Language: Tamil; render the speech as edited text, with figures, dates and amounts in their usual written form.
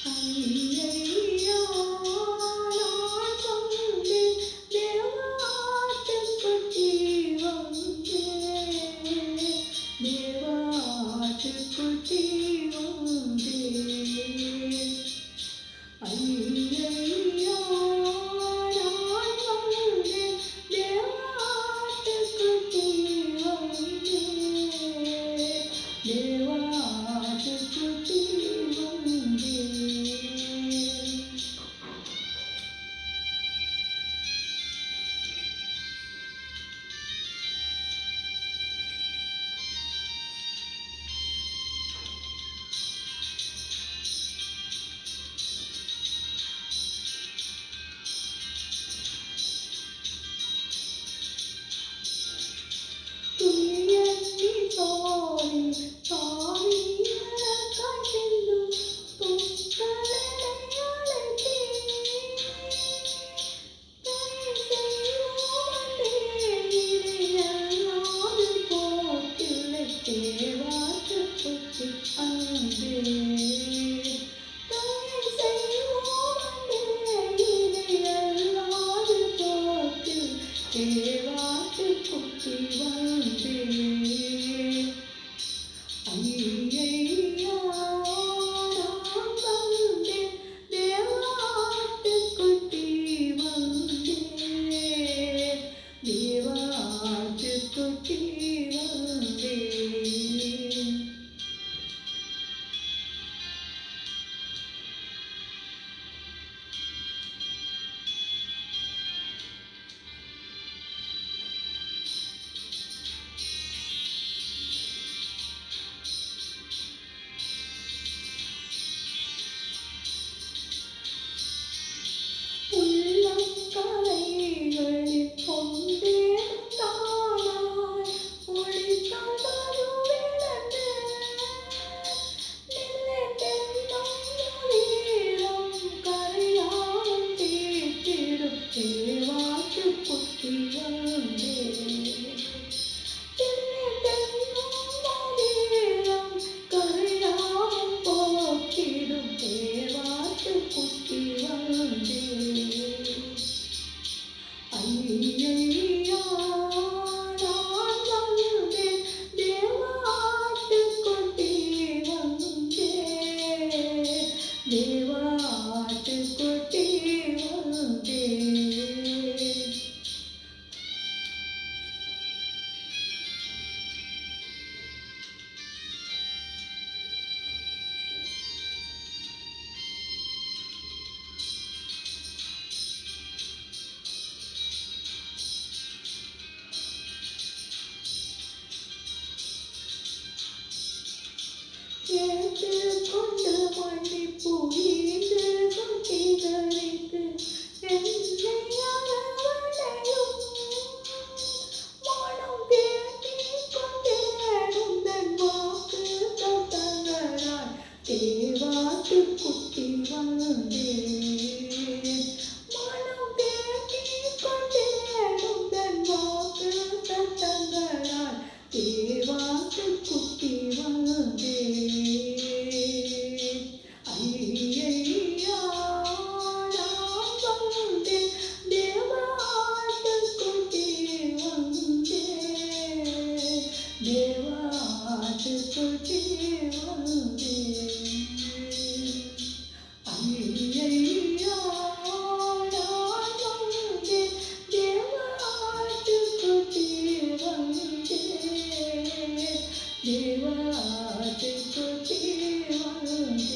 ஐயையோ நான் வந்தேன் தேவாட்டுக்குட்டி வந்தேன் தேவாட்டுக்குட்டி வந்தேன் ஐயையோ நான் வந்தேன் தேவாட்டுக்குட்டி வந்தேன் தேவாட்டுக்குட்டி வந்தேன். துயரத்தி தோழி சாமியக்காய் செல்லும் துஷ்டனை அழைத்தேன். துணை செய்வோமன்றே இதையல்லாது போக்கில்லை தேவாட்டுக்குட்டி அன்பே. துணை செய்வோமன்றே இதையல்லாது போக்கில் தேவாட்டுக்குட்டி வந்தேன். ஐயையோ நான் வந்தேன் தேவாட்டுக்குட்டி வந்தேன் தேவாட்டுக்குட்டி வந்தேன். உள்ளங்கைகளில் கொண்டேனும் தானாய் ஒளித்தால் வருவிழந்து நிலைத்தென்னும் வீரம் கரையாவும் தீர்த்திடும் தேவாட்டுக்குட்டி வந்தேன். நிலைத்தென்னும் வீரம் கரையாவும் போக்கிடும் தேவாட்டுக்குட்டி வந்தேன். ஐயையோ நான் வந்தேன் தேவாட்டுக்குட்டி வந்தேன் தேவாட்டுக்குட்டி வந்தேன். ஏற்றுக்கொண்டு மன்னிப்பு ஈந்து சுத்திகரித்து என்னை அரவணையும் மனம் தேடிக் கொண்டேனும் தன் வாக்கு தத்தங்களால் தேவாட்டுக்குட்டி வந்தேன். மனம் தேடிக் கொண்டேனும் தன் வாக்கு தத்தங்களால் தேவாட்டுக்குட்டி வந்தேன். ஐயையோ நான் வந்தேன் தேவாட்டுக்குட்டி வந்தேன் தேவாட்டுக்குட்டி வந்தேன். ஐயையோ நான் வந்தேன் தேவாட்டுக்குட்டி வந்தேன் தேவாட்டுக்குட்டி வந்தேன்.